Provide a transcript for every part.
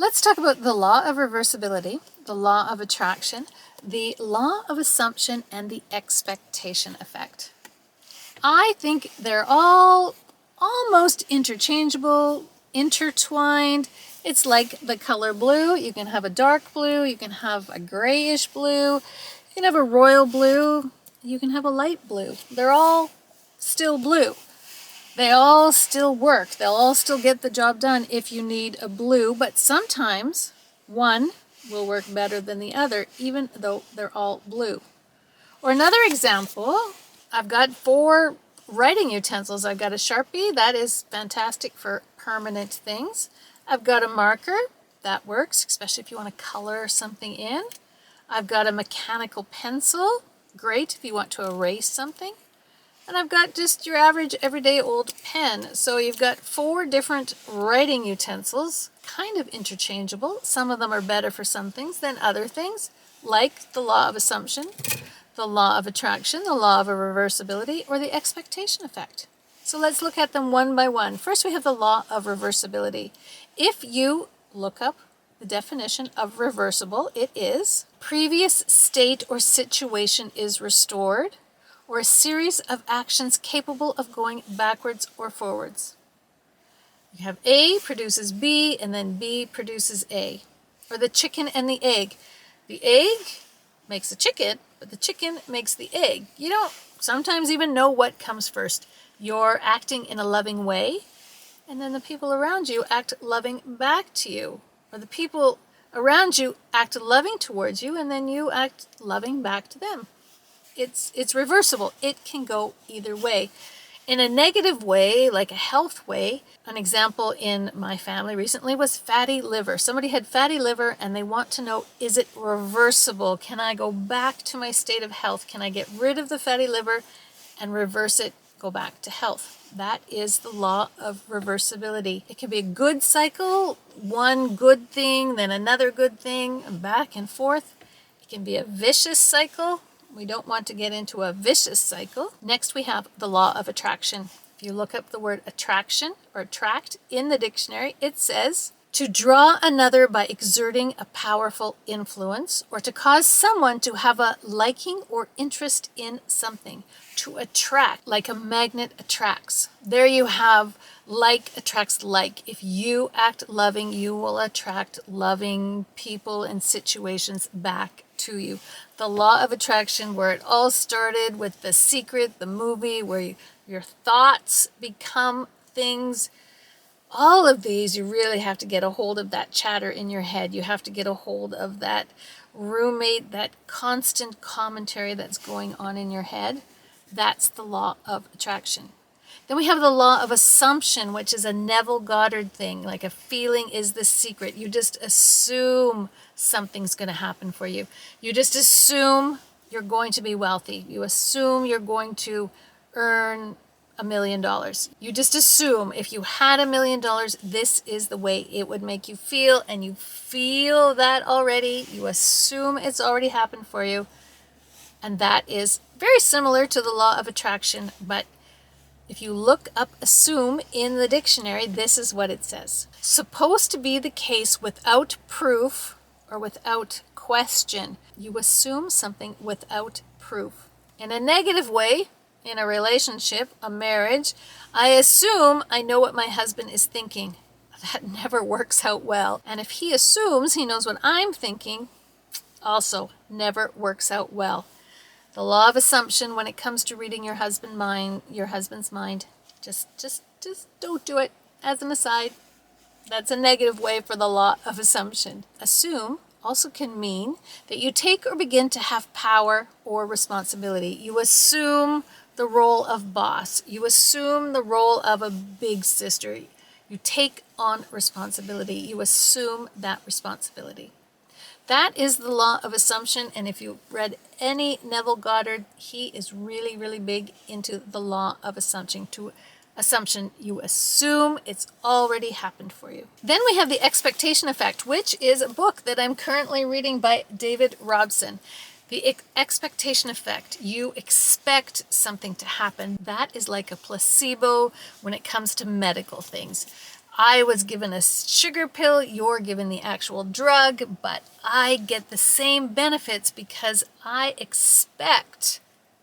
let's talk about the law of reversibility, the law of attraction, the law of assumption, and the expectation effect. I think they're all almost interchangeable, intertwined. It's like the color blue. You can have a dark blue, you can have a grayish blue, you can have a royal blue, you can have a light blue. They're all still blue. They all still work. They'll all still get the job done if you need a blue, but sometimes one will work better than the other, even though they're all blue. Or another example, I've got 4 writing utensils. I've got a Sharpie, that is fantastic for permanent things. I've got a marker, that works, especially if you want to color something in. I've got a mechanical pencil, great if you want to erase something. And I've got just your average everyday old pen. So you've got 4 different writing utensils, kind of interchangeable. Some of them are better for some things than other things, like the law of assumption, the law of attraction, the law of reversibility, or the expectation effect. So let's look at them one by one. First, we have the law of reversibility. If you look up the definition of reversible, it is previous state or situation is restored, or a series of actions capable of going backwards or forwards. You have A produces B, and then B produces A. Or the chicken and the egg. The egg makes the chicken, but the chicken makes the egg. You don't sometimes even know what comes first. You're acting in a loving way, and then the people around you act loving back to you. Or the people around you act loving towards you, and then you act loving back to them. It's reversible. It can go either way. In a negative way, like a health way, an example in my family recently was fatty liver. Somebody had fatty liver and they want to know, is it reversible? Can I go back to my state of health? Can I get rid of the fatty liver and reverse it, go back to health? That is the law of reversibility. It can be a good cycle, one good thing, then another good thing, and back and forth. It can be a vicious cycle. We don't want to get into a vicious cycle. Next, we have the law of attraction. If you look up the word attraction or attract in the dictionary, it says to draw another by exerting a powerful influence, or to cause someone to have a liking or interest in something. To attract, like a magnet attracts. There you have like attracts like. If you act loving, you will attract loving people and situations back to you. The law of attraction, where it all started with The Secret, the movie, where your thoughts become things. All of these, you really have to get a hold of that chatter in your head. You have to get a hold of that roommate, that constant commentary that's going on in your head. That's the law of attraction. Then we have the law of assumption, which is a Neville Goddard thing, like a feeling is the secret. You just assume something's going to happen for you. You just assume you're going to be wealthy. You assume you're going to earn $1 million. You just assume if you had $1 million, this is the way it would make you feel, and you feel that already. You assume it's already happened for you, and that is very similar to the law of attraction, but if you look up assume in the dictionary, this is what it says. Supposed to be the case without proof or without question. You assume something without proof. In a negative way, in a relationship, a marriage, I assume I know what my husband is thinking. That never works out well. And if he assumes he knows what I'm thinking, also never works out well. The law of assumption, when it comes to reading your husband's mind, just don't do it. As an aside, that's a negative way for the law of assumption. Assume also can mean that you take or begin to have power or responsibility. You assume the role of boss. You assume the role of a big sister. You take on responsibility. You assume that responsibility. That is the law of assumption, and if you read any Neville Goddard, he is really, really big into the law of assumption. To assumption, you assume it's already happened for you. Then we have the expectation effect, which is a book that I'm currently reading by David Robson. The expectation effect, you expect something to happen. That is like a placebo when it comes to medical things. I was given a sugar pill, you're given the actual drug, but I get the same benefits because I expect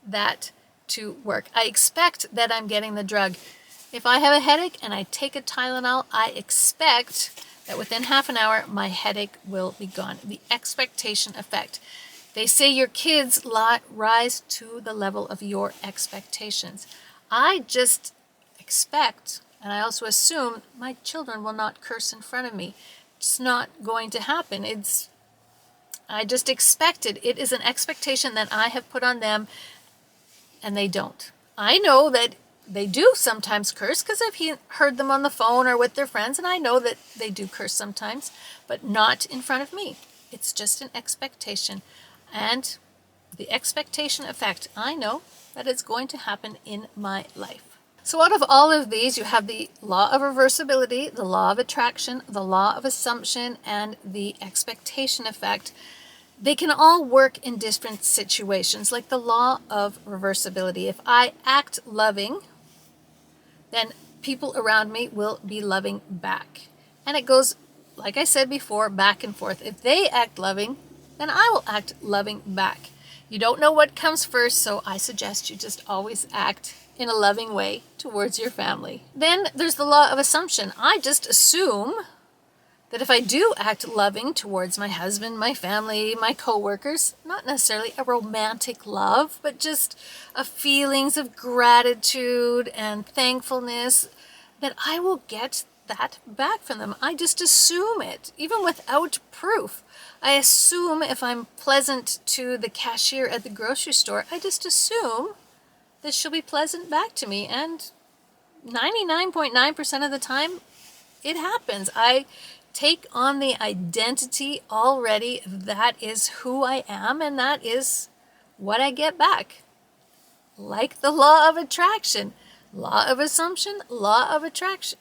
that to work. I expect that I'm getting the drug. If I have a headache and I take a Tylenol, I expect that within half an hour, my headache will be gone. The expectation effect. They say your kids rise to the level of your expectations. I just expect, and I also assume, my children will not curse in front of me. It's not going to happen. I just expect it. It is an expectation that I have put on them, and they don't. I know that they do sometimes curse because I've heard them on the phone or with their friends, and I know that they do curse sometimes, but not in front of me. It's just an expectation. And the expectation effect, I know that it's going to happen in my life. So out of all of these, you have the law of reversibility, the law of attraction, the law of assumption, and the expectation effect. They can all work in different situations, like the law of reversibility. If I act loving, then people around me will be loving back. And it goes, like I said before, back and forth. If they act loving, then I will act loving back. You don't know what comes first, so I suggest you just always act in a loving way towards your family. Then there's the law of assumption. I just assume that if I do act loving towards my husband, my family, my coworkers, not necessarily a romantic love, but just a feelings of gratitude and thankfulness, that I will get that back from them. I just assume it, even without proof. I assume if I'm pleasant to the cashier at the grocery store, I just assume that she'll be pleasant back to me. And 99.9% of the time, it happens. I take on the identity already. That is who I am, and that is what I get back. Like the law of attraction, law of assumption, law of attraction,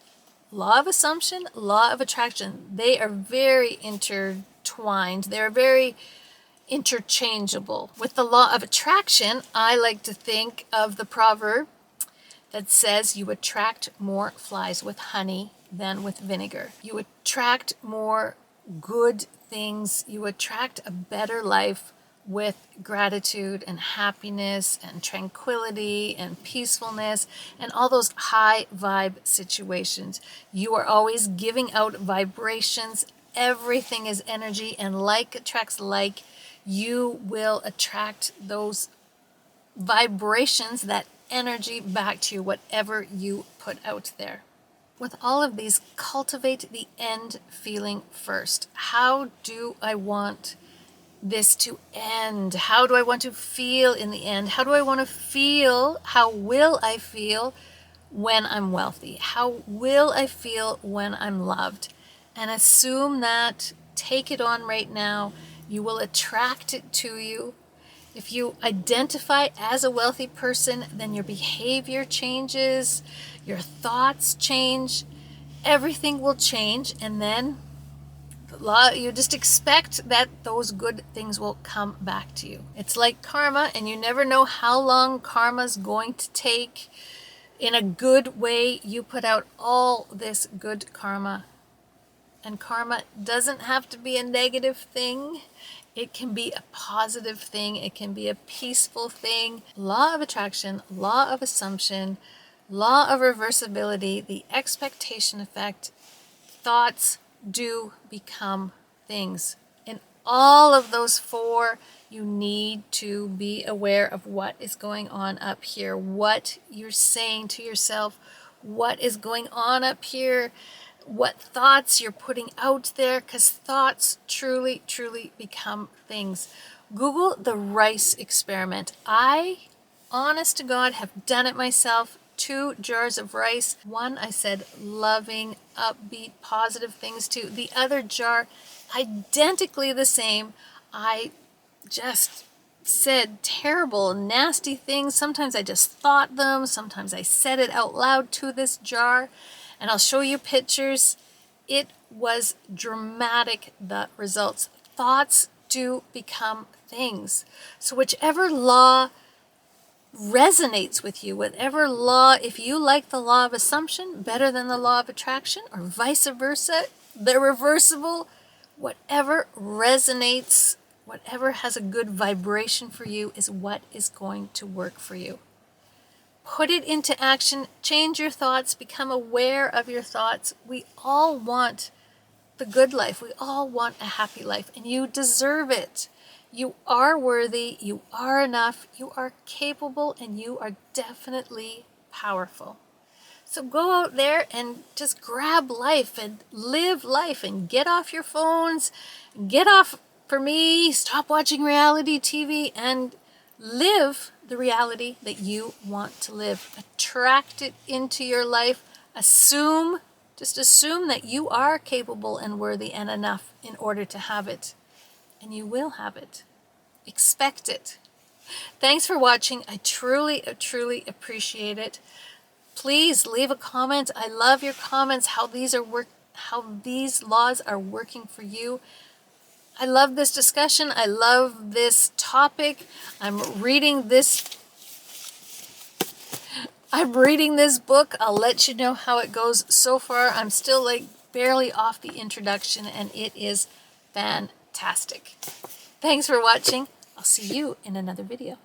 law of assumption, law of attraction. They are very intertwined. They're very interchangeable. With the law of attraction, I like to think of the proverb that says you attract more flies with honey than with vinegar. You attract more good things. You attract a better life with gratitude and happiness and tranquility and peacefulness and all those high vibe situations. You are always giving out vibrations. Everything is energy, and like attracts like. You will attract those vibrations, that energy back to you, whatever you put out there. With all of these, cultivate the end feeling first. How do I want this to end? How do I want to feel in the end? How do I want to feel? How will I feel when I'm wealthy? How will I feel when I'm loved? And assume that, take it on right now. You will attract it to you. If you identify as a wealthy person, then your behavior changes, your thoughts change, everything will change, and then you just expect that those good things will come back to you. It's like karma, and you never know how long karma's going to take. In a good way, you put out all this good karma. And karma doesn't have to be a negative thing. It can be a positive thing. It can be a peaceful thing. Law of attraction, law of assumption, law of reversibility, the expectation effect. Thoughts do become things. In all of those four, you need to be aware of what is going on up here, what you're saying to yourself, what is going on up here, what thoughts you're putting out there, because thoughts truly, truly become things. Google the rice experiment. I, honest to God, have done it myself. 2 jars of rice. One I said loving, upbeat, positive things to. The other jar, identically the same. I just said terrible, nasty things. Sometimes I just thought them. Sometimes I said it out loud to this jar. And I'll show you pictures. It was dramatic, the results. Thoughts do become things. So whichever law resonates with you, whatever law, if you like the law of assumption better than the law of attraction, or vice versa, the reversible, whatever resonates, whatever has a good vibration for you is what is going to work for you. Put it into action, change your thoughts, become aware of your thoughts. We all want the good life. We all want a happy life, and you deserve it. You are worthy, you are enough, you are capable, and you are definitely powerful. So go out there and just grab life and live life and get off your phones, get off, for me, stop watching reality TV and live the reality that you want to live. Attract it into your life. Just assume that you are capable and worthy and enough in order to have it. And you will have it. Expect it. Thanks for watching. I truly appreciate it. Please leave a comment. I love your comments, how these laws are working for you. I love this discussion. I love this topic. I'm reading this book. I'll let you know how it goes. So far, I'm still barely off the introduction, and it is fantastic. Thanks for watching. I'll see you in another video.